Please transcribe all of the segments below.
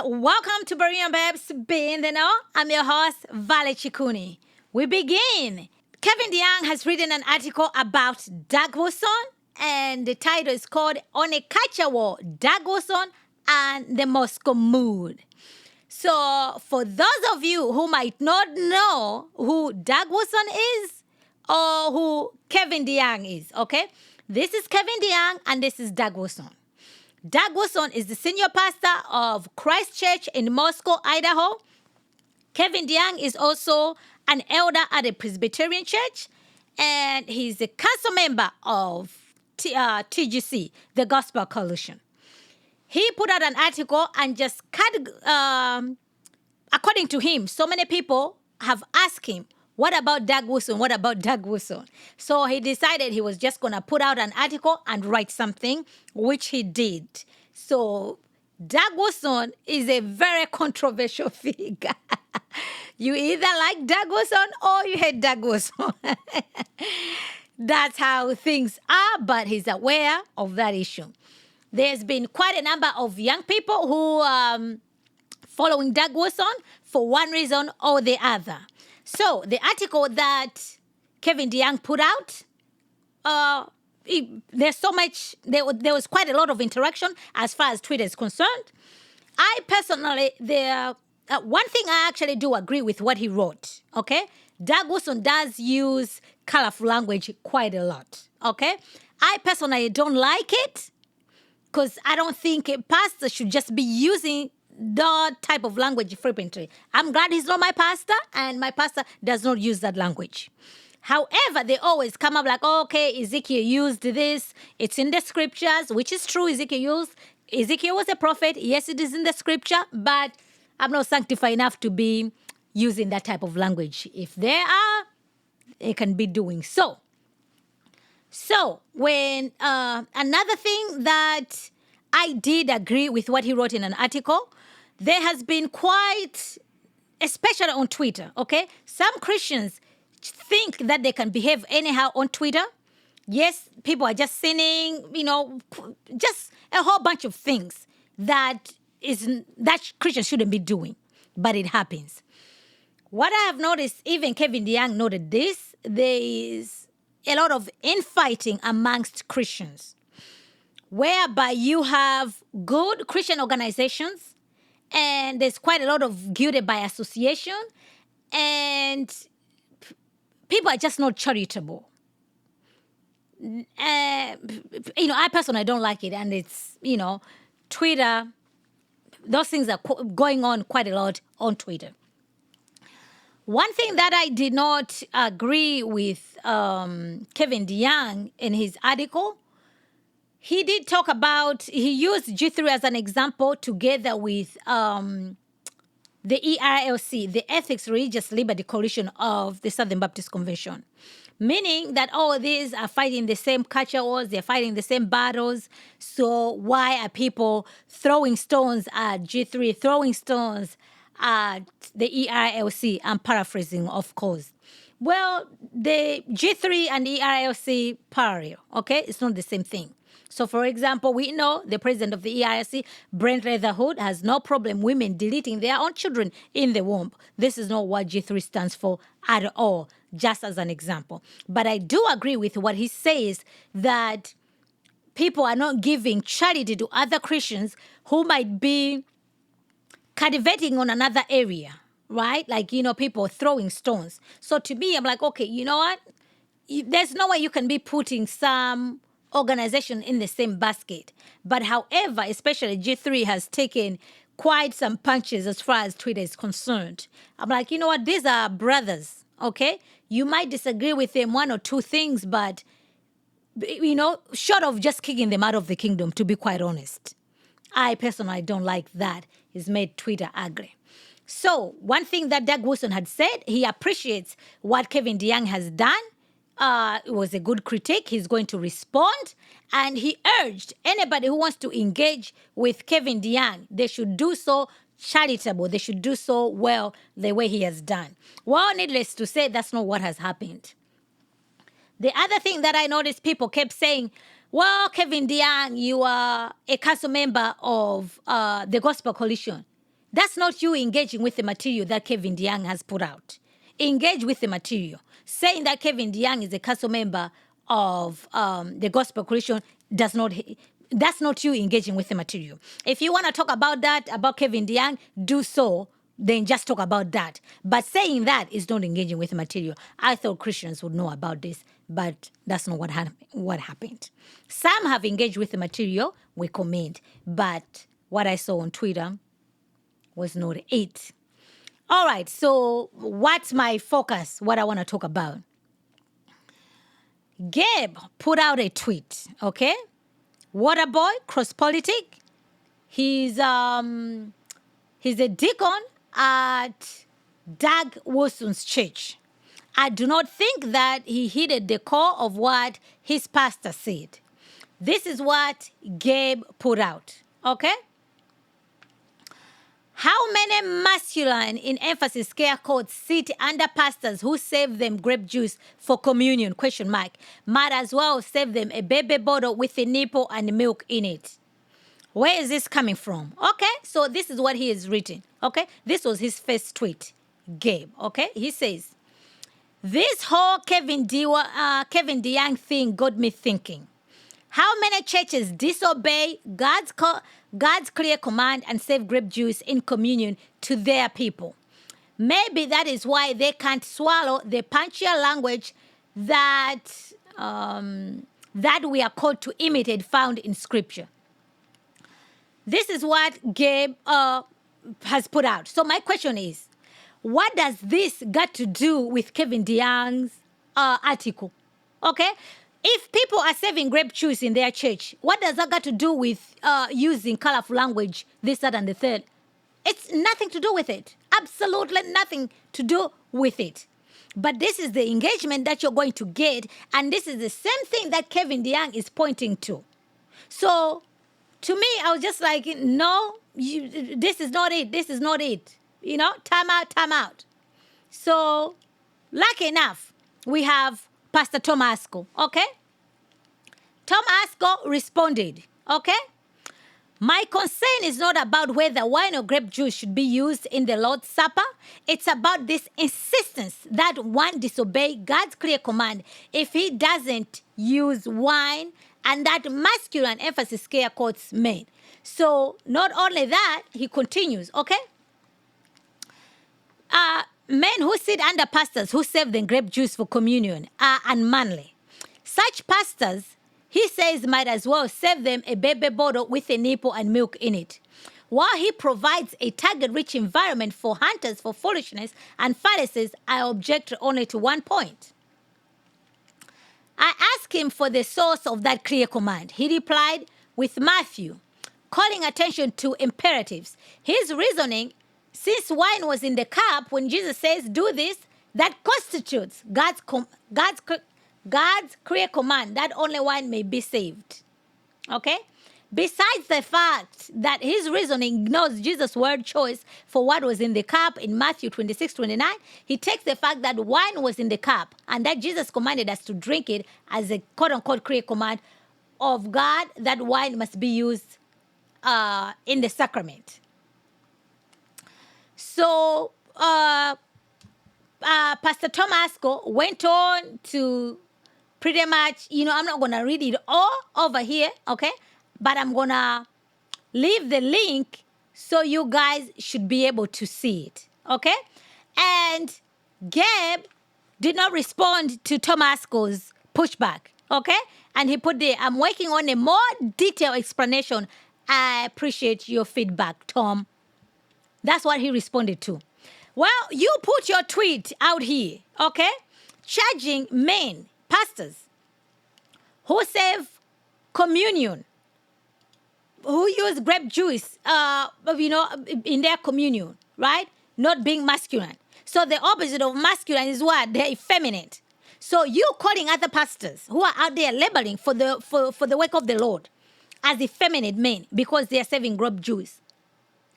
welcome to Berean Babes Be in the Know. I'm your host, Vale Chikuni. We begin. Kevin DeYoung has written an article about Doug Willson, and the title is called On a Culture War, Doug Willson and the Moscow Mood. So, for those of you who might not know who Doug Willson is or who Kevin DeYoung is, okay? This is Kevin DeYoung and this is Doug Willson. Doug Willson is the senior pastor of Christ Church in Moscow, Idaho. Kevin DeYoung is also an elder at a Presbyterian church, and he's a council member of TGC, the Gospel Coalition. He put out an article and just according to him, so many people have asked him, what about Doug Willson? What about Doug Willson? So he decided he was just going to put out an article and write something, which he did. So Doug Willson is a very controversial figure. You either like Doug Willson or you hate Doug Willson. That's how things are, but he's aware of that issue. There's been quite a number of young people who are following Doug Willson for one reason or the other. So the article that Kevin DeYoung put out, there's so much, there was quite a lot of interaction as far as Twitter is concerned. I personally, one thing I actually do agree with what he wrote, okay? Doug Willson does use colorful language quite a lot, okay? I personally don't like it because I don't think a pastor should just be using that type of language frequently. I'm glad he's not my pastor, and my pastor does not use that language. However, they always come up like, oh, okay, Ezekiel used this. It's in the scriptures, which is true. Ezekiel was a prophet. Yes, it is in the scripture, but I'm not sanctified enough to be using that type of language. If they are, they can be doing so. So when another thing that I did agree with what he wrote in an article, there has been quite, especially on Twitter, okay? Some Christians think that they can behave anyhow on Twitter. Yes, people are just sinning, just a whole bunch of things that Christians shouldn't be doing, but it happens. What I have noticed, even Kevin DeYoung noted this, there is a lot of infighting amongst Christians, whereby you have good Christian organizations, and there's quite a lot of guilty by association, and people are just not charitable. I personally don't like it, and it's, Twitter, those things are going on quite a lot on Twitter. One thing that I did not agree with Kevin DeYoung in his article, he did talk about, he used G3 as an example together with the ERLC, the Ethics Religious Liberty Coalition of the Southern Baptist Convention. Meaning that all these are fighting the same culture wars, they're fighting the same battles. So why are people throwing stones at G3, throwing stones at the ERLC? I'm paraphrasing, of course. Well, the G3 and the ERLC parallel, okay? It's not the same thing. So, for example, we know the president of the ERLC, Brent Leatherhood, has no problem women deleting their own children in the womb. This is not what G3 stands for at all, just as an example. But I do agree with what he says, that people are not giving charity to other Christians who might be cultivating on another area, right? Like, people throwing stones. So to me, I'm like, okay, you know what? There's no way you can be putting some organization in the same basket. But however, especially G3 has taken quite some punches as far as Twitter is concerned. I'm like, you know what? These are brothers, okay? You might disagree with them one or two things, but, short of just kicking them out of the kingdom, to be quite honest. I personally don't like that. It's made Twitter ugly. So one thing that Doug Willson had said, he appreciates what Kevin DeYoung has done. It was a good critique. He's going to respond. And he urged anybody who wants to engage with Kevin DeYoung, they should do so charitable. They should do so well the way he has done. Well, needless to say, that's not what has happened. The other thing that I noticed, people kept saying, well, Kevin DeYoung, you are a council member of the Gospel Coalition. That's not you engaging with the material that Kevin DeYoung has put out. Engage with the material. Saying that Kevin DeYoung is a council member of the Gospel Coalition does not. That's not you engaging with the material. If you want to talk about that, about Kevin DeYoung, do so. Then just talk about that. But saying that is not engaging with the material. I thought Christians would know about this, but that's not what happened. Some have engaged with the material. We commend, but what I saw on Twitter was not it. All right, so what's my focus? What I want to talk about? Gabe put out a tweet, okay? Waterboy, cross-politic. He's a deacon at Doug Wilson's church. I do not think that he heeded the core of what his pastor said. This is what Gabe put out, okay? How many masculine, in emphasis, scare quotes, sit under pastors who save them grape juice for communion, ? Might as well save them a baby bottle with a nipple and milk in it. Where is this coming from? Okay, so this is what he has written, okay? This was his first tweet, Gabe, okay? He says, this whole Kevin DeYoung thing got me thinking. How many churches disobey God's clear command and save grape juice in communion to their people? Maybe that is why they can't swallow the punchier language that we are called to imitate found in Scripture. This is what Gabe has put out. So my question is, what does this got to do with Kevin DeYoung's article? Okay? If people are serving grape juice in their church, what does that got to do with using colorful language, this, that, and the third? It's nothing to do with it. Absolutely nothing to do with it. But this is the engagement that you're going to get, and this is the same thing that Kevin DeYoung is pointing to. So, to me, I was just like, no, this is not it. This is not it. You know, time out, time out. So, lucky enough, we have Pastor Tom Asko, okay? Tom Asko responded, okay? My concern is not about whether wine or grape juice should be used in the Lord's Supper. It's about this insistence that one disobey God's clear command if he doesn't use wine, and that masculine emphasis scare quotes men. So not only that, he continues, okay? Men who sit under pastors who serve them grape juice for communion are unmanly. Such pastors, he says, might as well serve them a baby bottle with a nipple and milk in it. While he provides a target-rich environment for hunters for foolishness and Pharisees, I object only to one point. I asked him for the source of that clear command. He replied with Matthew, calling attention to imperatives. His reasoning, since wine was in the cup when Jesus says, do this, that constitutes God's clear command that only wine may be saved. Okay? Besides the fact that his reasoning ignores Jesus' word choice for what was in the cup in Matthew 26:29, he takes the fact that wine was in the cup and that Jesus commanded us to drink it as a quote-unquote clear command of God that wine must be used in the sacrament. So, Pastor Tom Asko went on to pretty much, I'm not going to read it all over here, okay? But I'm going to leave the link so you guys should be able to see it, okay? And Gabe did not respond to Tom Asko's pushback, okay? And he put there, I'm working on a more detailed explanation. I appreciate your feedback, Tom. That's what he responded to. Well, you put your tweet out here, okay? Charging men, pastors, who serve communion, who use grape juice, in their communion, right? Not being masculine. So the opposite of masculine is what? They're effeminate. So you calling other pastors who are out there laboring for the work of the Lord as effeminate men because they are serving grape juice.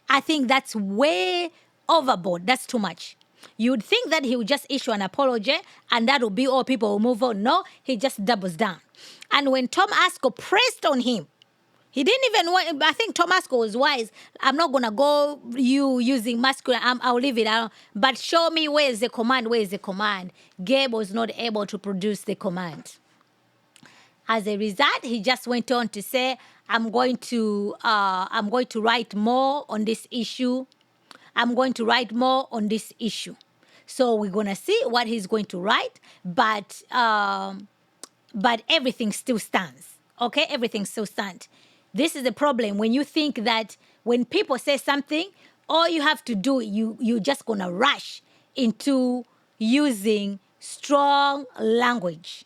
I think that's way overboard. That's too much. You'd think that he would just issue an apology and that would be all, people will move on. No, he just doubles down. And when Tom Asko pressed on him He didn't even want, I think Tomasco was wise. I'm not going to go you using masculine. I'll leave it out. But show me where is the command, where is the command. Gabe was not able to produce the command. As a result, he just went on to say, I'm going to write more on this issue. I'm going to write more on this issue. So we're going to see what he's going to write, but everything still stands. Okay, everything still stands. This is the problem when you think that when people say something, all you have to do, you're just going to rush into using strong language.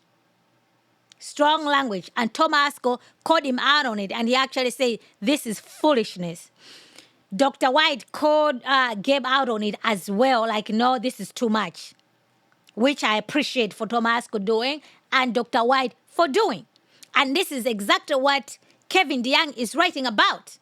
Strong language. And Tomasco called him out on it, and he actually said, this is foolishness. Dr. White called Gabe out on it as well, like, no, this is too much, which I appreciate for Tomasco doing and Dr. White for doing. And this is exactly what Kevin DeYoung is writing about.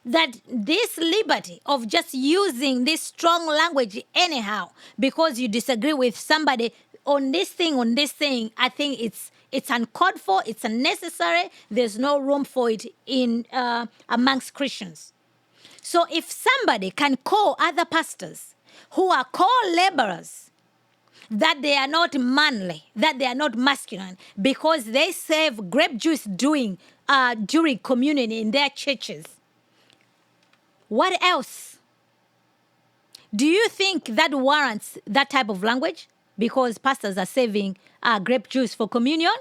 That this liberty of just using this strong language anyhow because you disagree with somebody on this thing, I think it's uncalled for, it's unnecessary. There's no room for it in amongst Christians. So if somebody can call other pastors who are called laborers that they are not manly, that they are not masculine, because they serve grape juice during communion in their churches, what else? Do you think that warrants that type of language? Because pastors are serving grape juice for communion?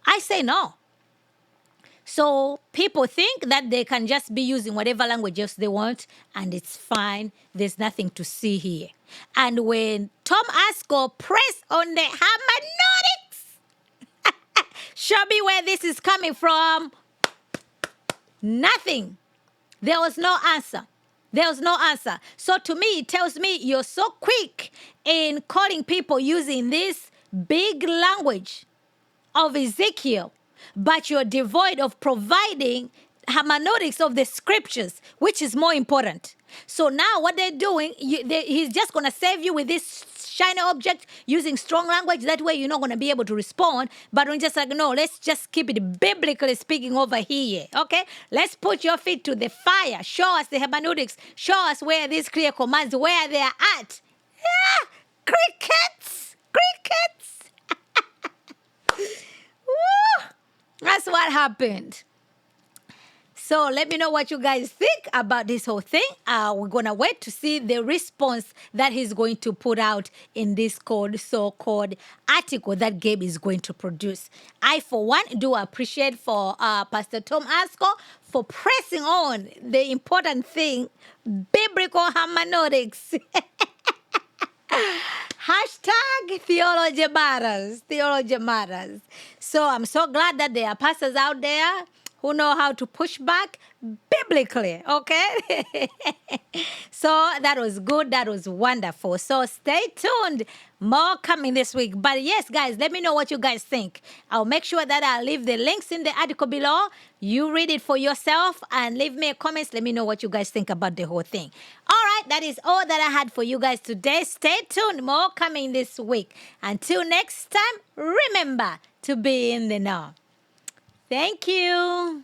I say no. So people think that they can just be using whatever language else they want, and it's fine. There's nothing to see here. And when Tom Asko pressed on the hermeneutics, show me where this is coming from. Nothing. There was no answer. There was no answer. So to me, it tells me you're so quick in calling people using this big language of Ezekiel, but you're devoid of providing hermeneutics of the scriptures, which is more important. So now what they're doing, he's just going to save you with this shiny object using strong language. That way you're not going to be able to respond. But we're just like, no, let's just keep it biblically speaking over here. Okay? Let's put your feet to the fire. Show us the hermeneutics. Show us where these clear commands, where they are at. Yeah! Crickets! Crickets! Woo! That's what happened. So let me know what you guys think about this whole thing. We're going to wait to see the response that he's going to put out in this so-called article that Gabe is going to produce. I, for one, do appreciate for Pastor Tom Asko for pressing on the important thing, biblical hermeneutics. Hashtag theology matters. Theology matters. So I'm so glad that there are pastors out there who know how to push back biblically, okay? So that was good. That was wonderful. So stay tuned. More coming this week. But yes, guys, let me know what you guys think. I'll make sure that I'll leave the links in the article below. You read it for yourself and leave me a comment. Let me know what you guys think about the whole thing. All right, that is all that I had for you guys today. Stay tuned. More coming this week. Until next time, remember to be in the know. Thank you.